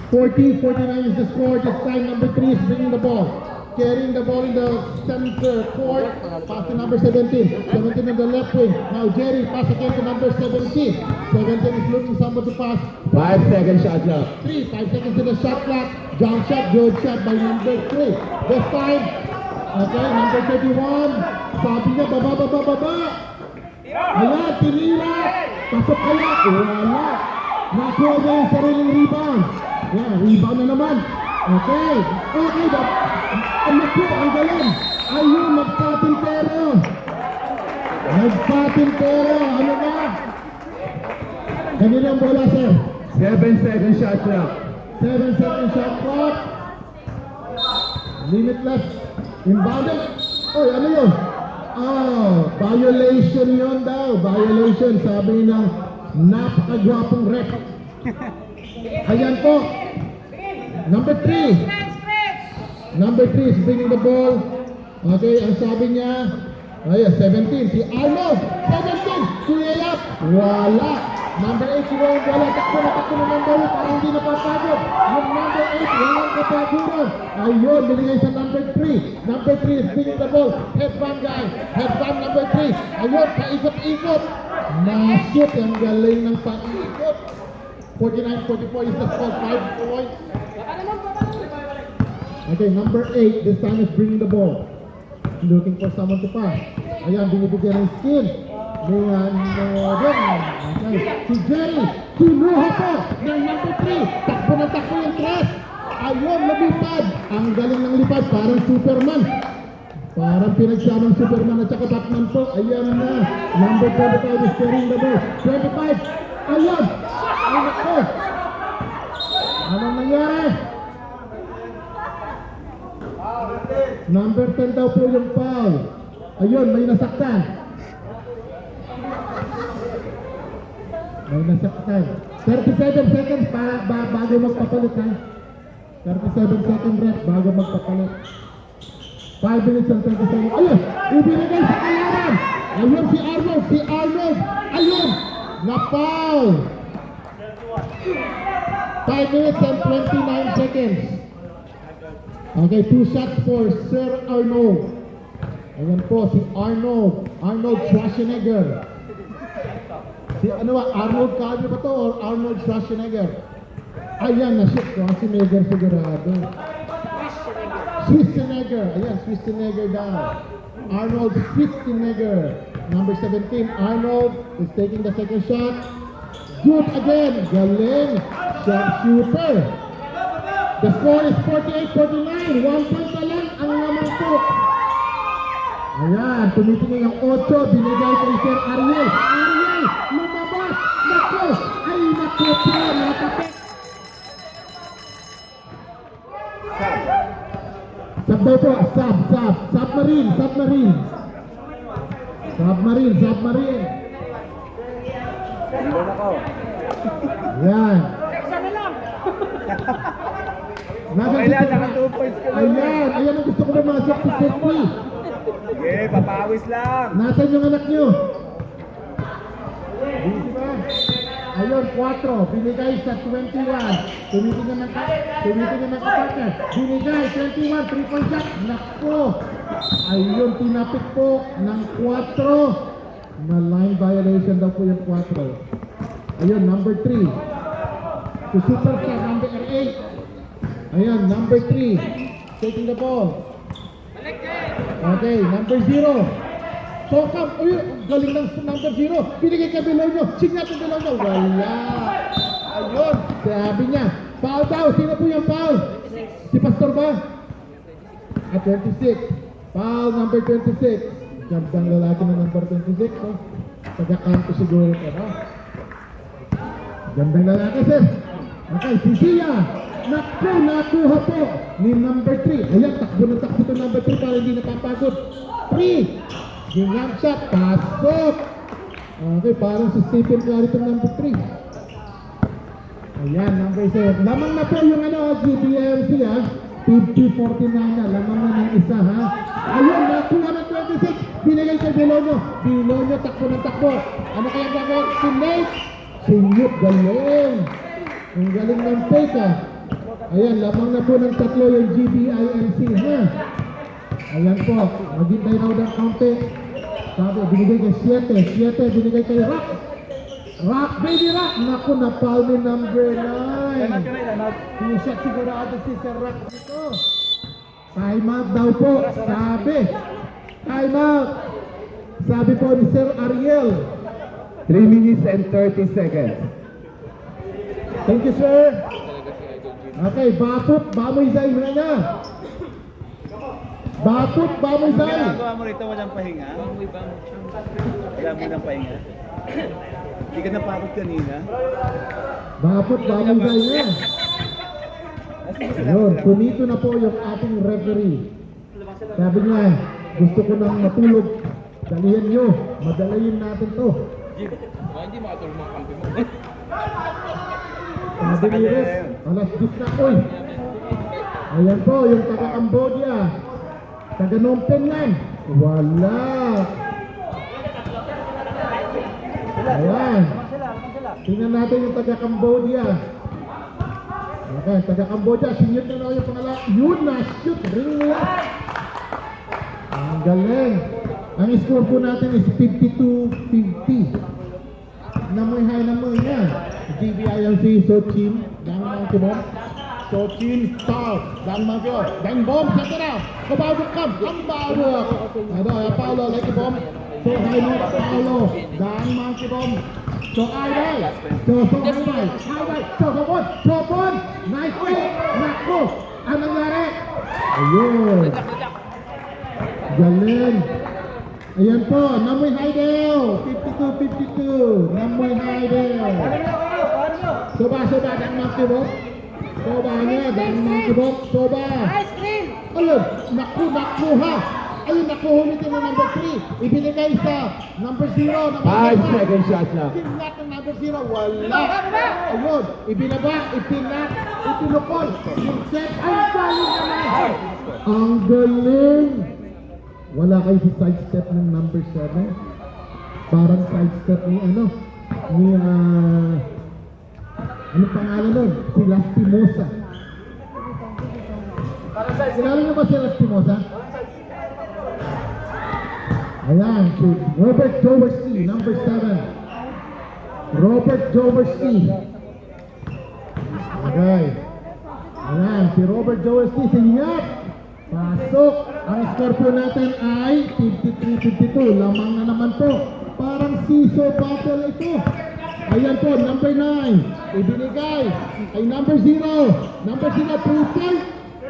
40-49 is the score. This time number 3 is bringing the ball. Carrying the ball in the center court. Pass to number 17. 17 in the left wing. Now Jerry pass again to number 17. 17 is looking someone to pass. 5-second shot clock. 5 seconds to the shot clock. Jump shot, good shot by number 3. This time, okay, number 31. Sabi niya, baba. Ayan, tinira. Pasok kaya. Wala. Nakuha niya yung sariling rebound. Yeah, rebound na naman. Okay. Ano po, ang galing. Ayun, nagpatintero. Ano ba? Kanina ang bola, sir. 7-second shot clock. 7-second shot clock. Limitless. Inbounded. Oy, ano yun? Violation yun daw. Violation. Sabi ng napakagwapong rep. Ayan po. Number 3. Number 3 is bringing the ball. Okay, ang sabi niya, 17. Si Arnold. 17. Kuyayap. Wala. Number 8 si Ron. Wala. Takbo na number 8. Parang hindi napapagod. Yung number 8, walang kapaguran. Ayun, binigay sa number 3. Number 3 is bringing the ball. Headband guy. Headband number 3. Ayun, paikot-ikot. Nashoot. Ang galing ng paikot. 49-44 is the score. 5 points. Okay, number 8, this time is bringing the ball. Looking for someone to pass. Ayan, binibigyan ng skin. Okay, si Jerry, kinuha po ng number 3. Takbo na takbo yung tres. Ayun, lumipad. Ang galing ng lipad, parang Superman. Parang pinagsamang Superman at saka Batman po. Ayan na. Number 25 is carrying the ball. 25. Ayun. Ayun ako. Anong nangyari? Number 10 daw po yung foul. Ayun, may nasaktan. May nasaktan. 37 seconds bago magpapalit ha. 37 seconds ref bago magpapalit. 5 minutes and 30 seconds. Ayun! Ibinigay sa kalaban! Ayun si Arnold! Si Arnold! Ayun! Na-foul! 5 minutes and 29 seconds. Okay, 2 shots for Sir Arnold. Ayan po, si Arnold. Arnold Schwarzenegger. Si ano ba? Arnold Calvi ba to or Arnold Schwarzenegger? Ayan, na-shoot. Schwarzenegger sigurado. Schwarzenegger. Ayan, Schwarzenegger daw. Arnold Schwarzenegger. Number 17, Arnold is taking the second shot. Good again. Galing. Shot shooter. The score is 48-49. 1 point na lang ang naman po. Ayan, tumitingin ang 8. Binigay kay Sir Ariel. Ariel, lumabas. Naku, ay naku po. Nakapit. Sab daw po. Sab. Submarine. Iwan ako. Ayan. Okay lang, naka 2 points ka lang. Ayan ang gusto ko pumasok si Sefri. Sige, papawis lang. Nasaan yung anak nyo? Busy ba? Ayun, 4. Binigay sa 21. Tumitingin ng partner. Binigay, 21. 3-point shot. Nako. Ayun, tinapik po ng 4. Na line violation daw po yung 4. Ayun, number 3. To superstar, number 8. Ayan, number 3. Taking the ball. Okay, number 0. Sokam, uy, galing ng number 0. Binigay ka below nyo. Signat yung below nyo. Wala. Ayun, sabi niya. Foul daw. Sino po yung foul? Si Pastor ba? At 26. Foul number 26. Gandang lalaki na number 26. Oh. Taga-kanto siguro ka ba? Gandang lalaki, sir. Okay, si Sia. Nakuha po ni number 3. Ayan, takbo ito number 3 para hindi napapagod. 3. Gingang shot. Pasok. Okay, parang si Stephen Curry itong number 3. Ayan, number 7. Lamang na po yung GBMC ha. 50-49 na. Lamang na ng isa ha. Ayun, nakuha ng 26. Binigay kay Belonio. Takbo. Ano kaya gagawin? Si Nate. Sinyuk, galing. Ang galing ng fake ha. Ayan, lamang na po ng 3 yung GBIMC ha. Ayan po, maghintay raw ng kaunti. Sabi, binigay kay 7 binigay kay Rock. Baby Rock. Naku, na-foul ni number 9. Two-shot sigurado si Sir Rock dito. Time out daw po, sabi. Time out. Sabi po ni Sir Ariel. 3 minutes and 30 seconds. Thank you, sir. Okay, bamoy zay mo na niya. Bamoy zay. Ginagawa mo rito, walang pahinga? Wala mo ng pahinga? Hindi ka napakot kanina? Bamoy zay niya. Ayun, kumito na po yung ating referee. Sabi niya, gusto ko nang matulog. Dalihan nyo, madalayin natin to. Hindi makatulog mga kampi mo. Sabi ni Ref, alas 10 na, oy. Ayan po, yung taga-Cambodia. Taga-Phnom Penh yan. Wala. Ayan. Tingnan natin yung taga-Cambodia. Okay, taga-Cambodia. Sinyot na lang yung pangalan. Yun na, shoot. Ring mo. Ang galing. Ang score po natin is 52-50. Namuhay na. GBILC, so team. Dami mga tibon. Chochin Star. Dan Mafio. Dan Bomb. Check it out. Kabawag kam. Ang bawag. Ano, Paulo. Like bomb. So, high note. Paulo. Dan Mafio Bomb. So, Idol. So, Idol. Idol. So, Sobon. Nice play. Naku. Ang nangyari? Ayun. Galing. Ayan po, Namoy Haidel, 52-52, Namoy Haidel. Soba, dan Makibok. Soba niya, dan Makibok, Soba. Ice cream! Ayun, nakuha. Ayun, nakuha nito ng number 3. Ibinigay sa number 0. 5 second shot na. Pinat ng number 0, wala. Ayun, ibinaba, ipinukol. Yung set, ang galing naman. Ang galing. Wala kayo sa sidestep ng number 7. Parang sidestep ni ano pangalan nun? Si Lastimosa. Kilala niyo ba si Lastimosa? Ayan, si Robert Jowerski, number 7. Robert Jowerski. Okay. Ayan, si Robert Jowerski, sinyap. Pasok. Ang score po natin ay 53-52. Lamang na naman po. Parang seesaw battle ito. Ayan po, number 9. Ibinigay ay number 0. Number 0, 3 point.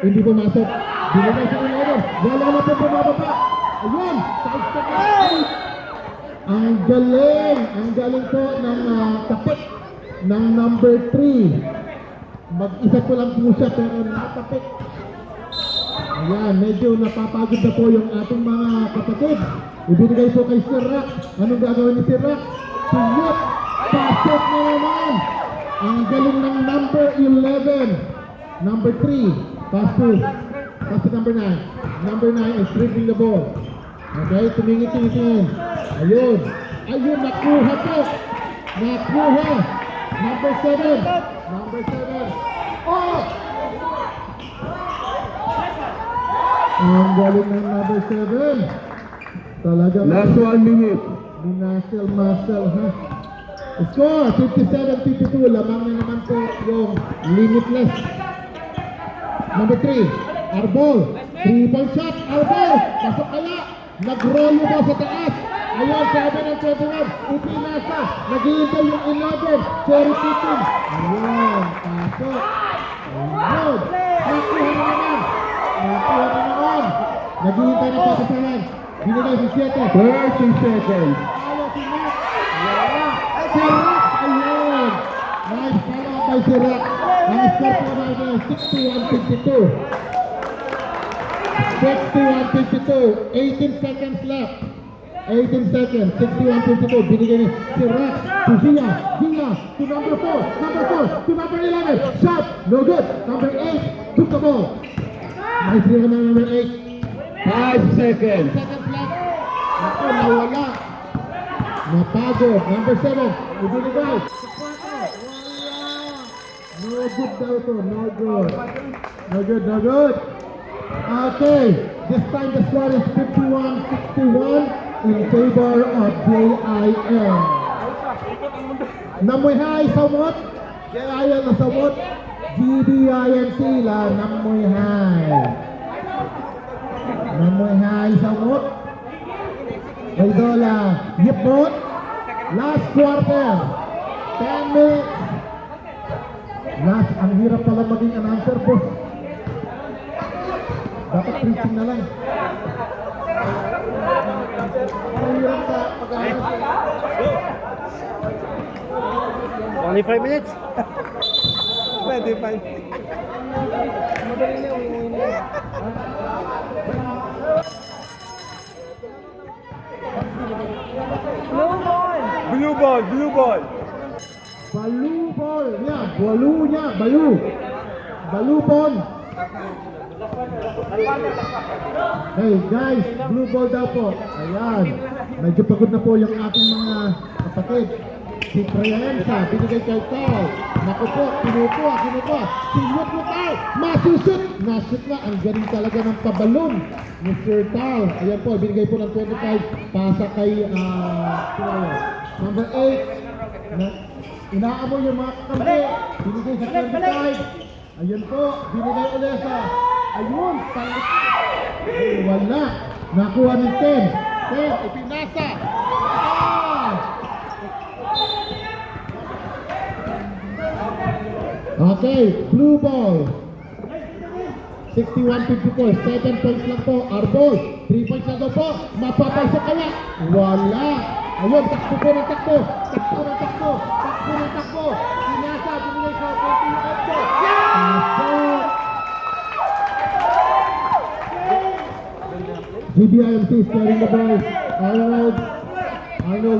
Hindi pumasok. Binigay sa kanya. Wala na po bumababa. Ayan, side step na. Ang galing. Ang galing po ng tapik ng number 3. Mag-isa po lang po siya pero natapik. Ayan, medyo napapagod na po yung ating mga kapatid. Ibinigay po kay Sir Rock. Anong gagawin ni Sir Rock? Siyot! Pasok na naman! Ang galing ng number 11. Number 3. Pass to number 9. Number 9 is dribbling the ball. Okay, tumingin-tingin. Ayun. Ayun, nakuha po. Nakuha. Number 7. Number 7. Oh! Ang galing ng number 7. Talagang Last 1 minute. muscle, ha? Score, 57-52. Lamang na naman po yung limitless. Number 3, Arbol. 3-point shot, Arbol. Pasok kaya. Nag-rollo ba sa taas? Ayun, sabi ng 21. Ipinasa. Nag-iintay yung 11. Cherry picking. Ayun, pasok. Ayun. Nakuha na naman. Nakuha na naman. Naghihintay na pasasalan. Binigay si 7. 30 seconds. Follow si Matt. Wala. Si Rock. Ayun. Nice follow up by si Rock. Ang score po natin 61-52. 61-52. 18 seconds left. 18 seconds. 61-52. Binigay ni si Rock. Si Zia. Zia to number 4. Number 4 to number 11. Shot. No good. Number 8 took the ball. Nice rin naman number 8. 5 seconds. Seconds left. Ako, nawala. Napagod. Number 7. Ibinigay. Wala. No good daw ito. No good. No good. No good. Okay. This time the score is 51-61 in favor of JIL. Namoy High, Samot. JIL na Samot. GBIMC la Namoy High. Namoy High, Samot. Idola, Yipot. Last quarter. 10 minutes. Last, ang hirap pala maging announcer po. Dapat preaching na lang. Ang hirap sa pag-announcer. Only 5 minutes. Pwede pa. Blue ball, blue ball. Balu ball niya, balu niya, balu. Balu ball. Hey guys, blue ball daw po. Ayan. Medyo pagod na po yung ating mga kapatid. Si Trienza, binigay kay Tal. Naku po, kinukuha. Sinyot mo Tal. Masusut. Nasut na. Ang galing talaga ng pabalong ni Sir Tal. Ayan po, binigay po ng 25. Pasa kay, number 8. Inaamoy yung mga kakampi. Binigay sa 25. Ayun po, binigay ulit sa, ayun, ay, wala. Nakuha ni Ken. Ken, ipinasa. Ah! Okay, blue ball. 61-54, 7 points lang po. Arbol, 3 points lang daw po. Mapapasok kaya? Wala. Ayun, takbo po ng takbo. Takbo ng takbo. Takbo ng takbo. Pinasa, binigay sa 28 po. Pasok. GBIMC is carrying the ball. Arnold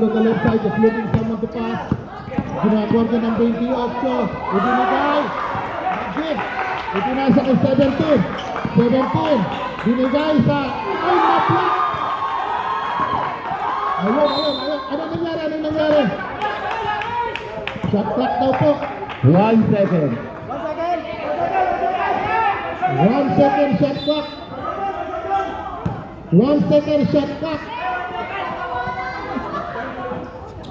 on the left side is looking someone to pass. Ginagawa niya ng 28. Ibinigay. Magic. Ipinasa kay 17. Binigay sa... Ay, na-block! Ayun. Anong nangyari? Shot clock daw po. 1 second. 1 second shot clock. 1 second shot clock.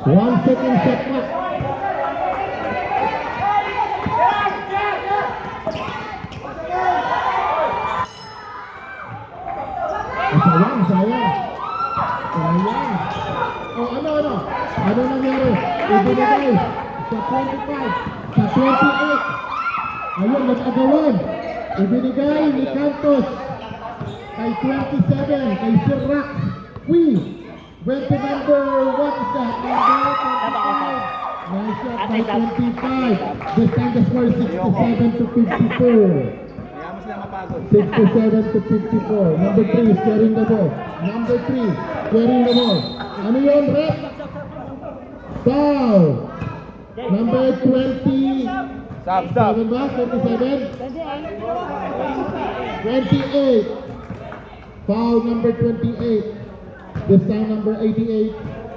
1 second shot clock. Sayang. Oh, ano? Ano nangyari? Ibinigay sa 25, sa 28. Ayun, nag-agawan. Ibinigay ni Cantos kay 27, kay Sir Rax. Went to number, what is that? Number 25. Nice shot by 25. This time the score is 67-54. 67-54. Number 3 is carrying the ball. Ano yun, Rep? Foul. Number 20. Stop. 7 ba? 27? 28. Foul number 28. This time number 88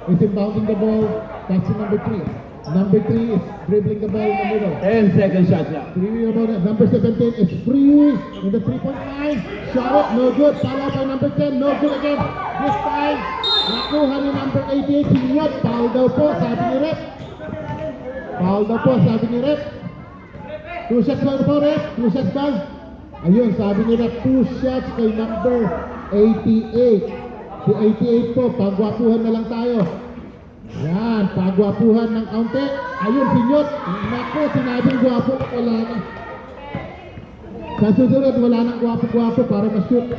is inbounding the ball. Passing number 3. Number 3 is dribbling the ball in the middle. 10 second shot clock. Number 17 is free in the 3-point line. Shot it, no good. Foul by number 10, no good again. This time, nakuha ni number 88 si Nyot. Foul daw po, sabi ni Rep. 2 shots lang po, Rep. 2 shots ba? Ayun, sabi ni Rep, 2 shots kay number 88. Si 88 po, pagwapuhan na lang tayo. Yan, pagwapuhan ng kaunti. Ayun, si Nyot. Naku, sinabing gwapo, wala na. Sa susunod, wala nang gwapo-gwapo para ma-shoot.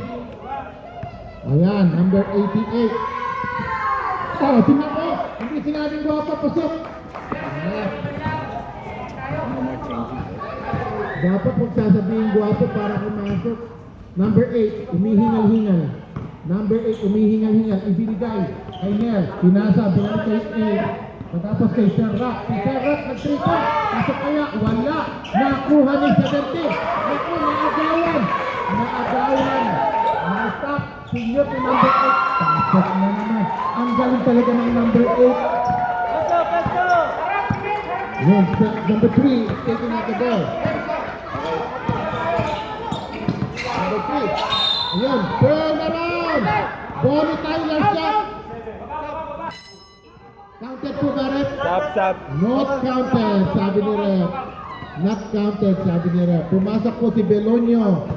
Ayan, number 88. Oh, tingnan mo. Hindi sinabing gwapo, pasok. Ayan. Dapat kung sasabihin gwapo para pumasok. Number 8, umihingal-hingal. Ibinigay kay Nel. Pinasa, binalik kay 8. Matapos kay Serrat. Si Serrat nag-3 pasok kaya, wala. Nakuha ni 17. Naku, naagawan. Stop. Sinyot ni number 8. Pasok na naman. Ang galing talaga ng number 8. Yun, number 3 is taking out the ball. Number 3. Ayan, turn around. Bonnie Tyler shot. Counted po ba, Rep? Stop. Not counted, sabi ni Rep. Not counted, sabi ni Rep. Pumasok po si Belonio.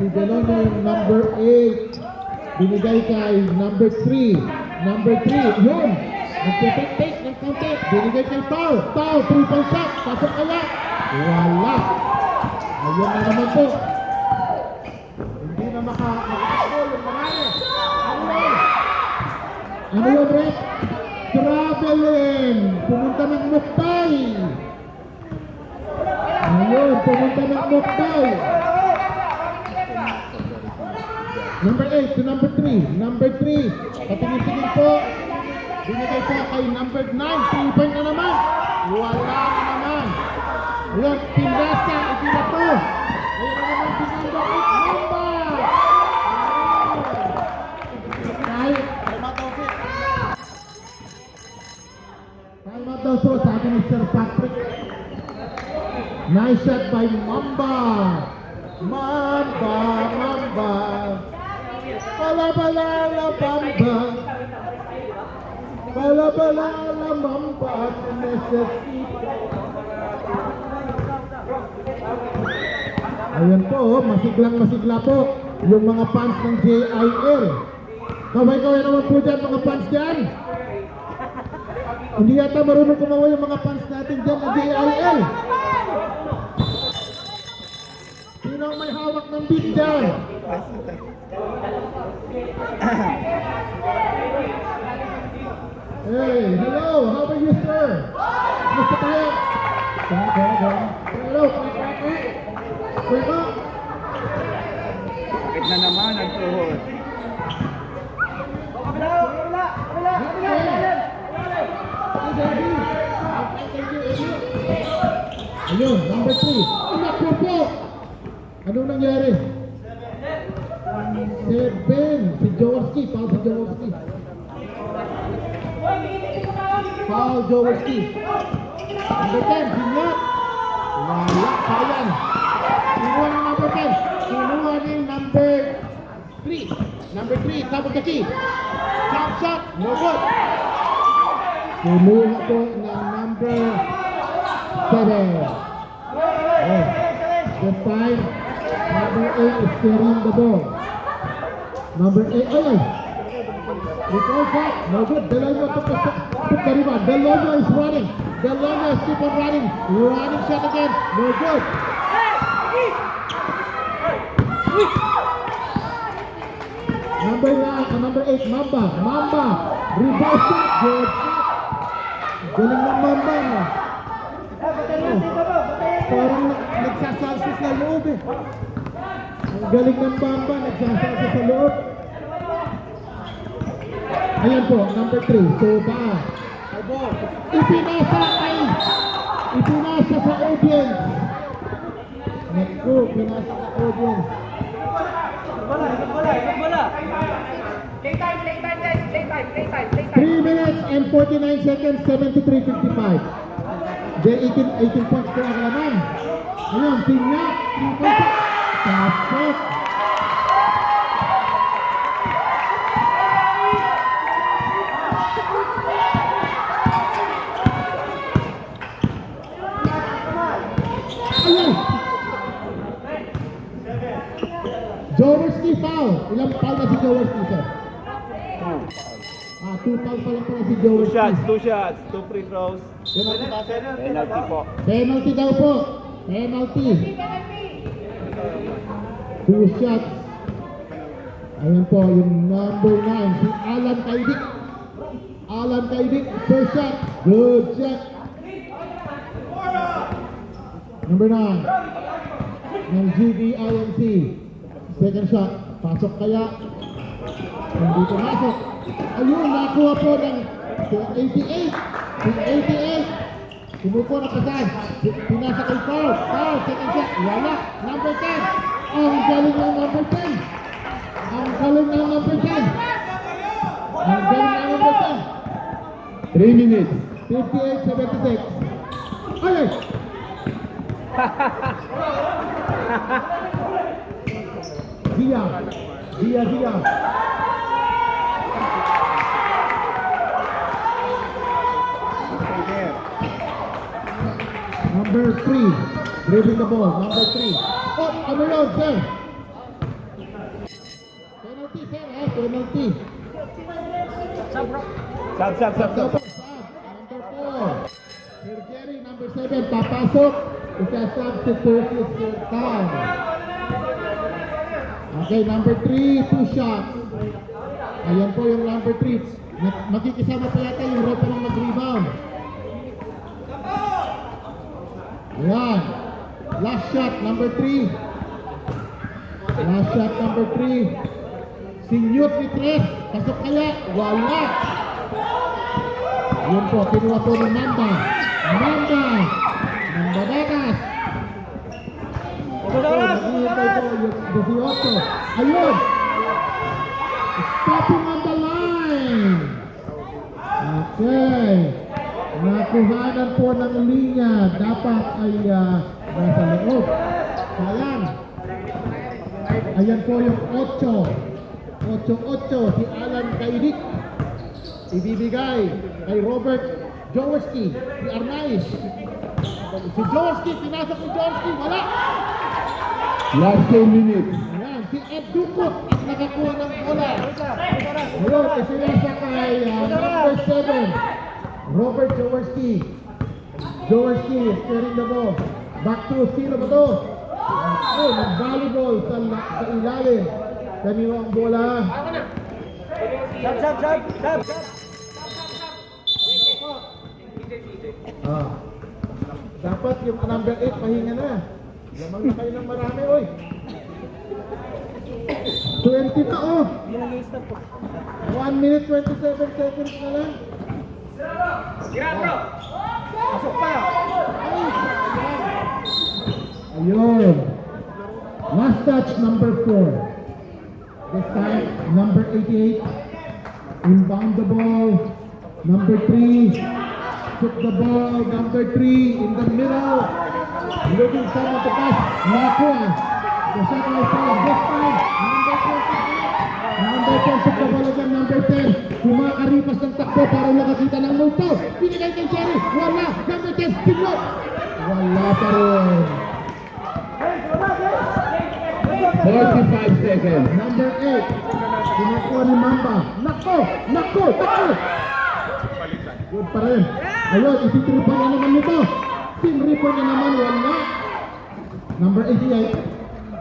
Yung number 8. Binigay kay number 3. Yun. Nagtitake ng county. Binigay kay Pau. 3-point shot. Pasok kaya. Wala. Ayun na naman po. Hindi na makakasol yung marami. Ano yun, Rep? Traveling! Pumunta ng Mukbay! Ayun, pumunta ng Mukbay! Number 8 to number 3. Number 3. Patingin-tingin po. Binigay po kay number 9. 3-point na naman. Wala na naman. Ayun, Pinasa. Ipinato. Ayun na naman si number 8. Number! Kahit time out daw so, sabi ni Sir Patrick. Nice shot by Mamba. Bala-bala-la Bamba. Bala-bala-la Mamba. Necesito. Ayan po, oh, masiglang-masigla po yung mga fans ng JIL. Kaway-kaway naman po dyan, mga fans dyan. Hindi yata marunong kumaway yung mga fans natin dyan ng JIL. Sino ang may hawak ng beat dyan? Hey, hello, how are you, sir? Gusto tayo? Hello, wake up! Sakit na naman ang tuhod. Ayun, number 3. Inakpo po! Anong nangyari? 7. Si Jaworski. Foul si Jaworski. Foul Jaworski. Number 10, si Nyat. Wala, sayang. Kinuha ng number 10. Kinuha ni number 3. Number 3, top of the key. Chop shot, no good. Kinuha po ng number 7. Oh, this time, number 8 is carrying the ball. Number 8, ay! Recall back, no good. Delano took the rebound. Delano is running. Delano is keep on running. Running shot again, no good. Number 8, Mamba. Mamba, rebound shot, good shot. Galing ng Mamba, no? Parang nagsasalsa sa loob eh. Ang galing ng Bamba, nagsasalsa sa loob. Ayan po, number 3, Soba. Ipinasa sa audience. Naku, pinasa sa audience. Playtime. 3 minutes and 49 seconds, 73:55. Then 18 points po ang laman. Ayun, Tinya, 3 points. Pasok. Ayun. Jaworski foul. Ilang foul na si Jaworski, sir? 2 foul pa lang pala si Jaworski. 2 shots, 2 free throws. Penalty po. Penalty daw po. Penalty. 2 shots. Ayan po yung number 9. Si Alan Kaidik. Alan Kaidik. First shot. Good shot. Number 9. Ng GBINC. Second shot. Pasok kaya. Hindi pumasok. Ayun, nakuha po ng 88. 88. Sumuko na kasan. Pinasa kay Paul. Paul, second shot. Wala. Number 10. Ang galing ng number 10. Ang galing ng number 10. Ang galing ng number 10. 3 minutes. 58-76. Ay! Dia. Number 3, dribbling the ball. Number 3. Oh, ano yun, sir? Penalty, sir, penalty. Sab. Number 4. Sir Jerry, number 7, papasok. Isa-substitute is Sir Tom. Okay, number 3, 2 shots. Ayan po yung number 3. Makikisama pa yata yung repa ng mag-rebound. Ayan. Last shot, number 3. Last shot, number 3. Si Newt ni Tres. Pasok kaya? Wala. Ayan po, kinuha po ng Mamba. Mamba Dagas. Naghihintay po yung 18. Ayun. Stopping on the line. Okay. Nakuhanan po ng linya. Dapat ay nasa loob. Sayang. Ayan po yung 8. 8-8 si Alan Kaidik. Ibibigay kay Robert Jaworski. Si Arnaiz. Si Jaworski. Pinasok ni Jaworski. Wala. Last 2 minutes. Ayan, si Ed Ducot at nakakuha ng bola. Ayun, isinasa kay number 7, Robert Jaworski. Jaworski is carrying the ball. Back to sino ba to? Oh, nag-volleyball sa ilalim. Kanino ang bola? Sab. Ah. Dapat yung number 8 pahinga na. Lamang na kayo ng marami, oy. 20 pa, oh. 1 minute 27 seconds na lang. Pasok pa. Ayun. Last touch, number 4. This time, number 88. Inbound the ball. Number 3. Took the ball. Number 3 in the middle. Looking someone to pass. Nakuha. The shot was fouled. This time, number 10. Number 10 took the ball again. Number 10. Kumakaripas ng takbo para nakakita ng multo. Binigay kay Cherry. Wala. Number 10. Signal. Wala pa rin. 45 seconds. Number 8. Kinukuha ni Mamba. Nako! Good pa rin. Ayun, ititripan na naman nito. Tinripan na naman, wala. Number 88.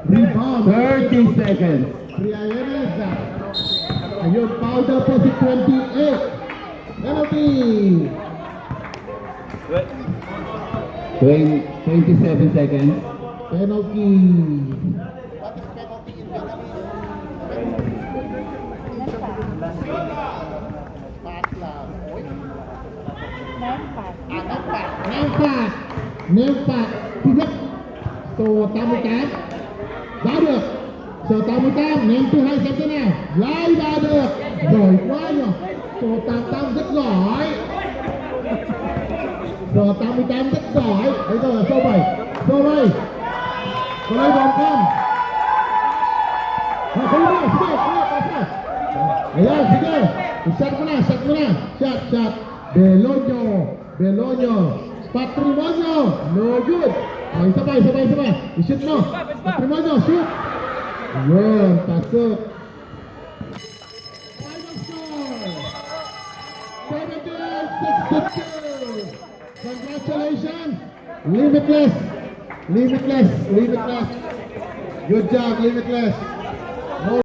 Rebound. 30 seconds. Priayenes. Ayun, foul daw po si 28. Penalty. 27 seconds. Penalty. Nempat. Tidak. So, tamu kan? Daduk. So, tamu kan? Nem tu hai satu na. Lai daduk. Rồi quá nhờ. So, tam rất giỏi. So, tamu tam rất giỏi. Bây giờ là số 7. Số 7. Số 7 bóng không? Sige. Ayan, sige. Shot mo na. Shot. Belonyo. Patrimonio. No good. Oh, sabay. I-shoot mo. Patrimonio, shoot. Yun, pasok. Final score. 78-62. Congratulations. Limitless. Good job, Limitless.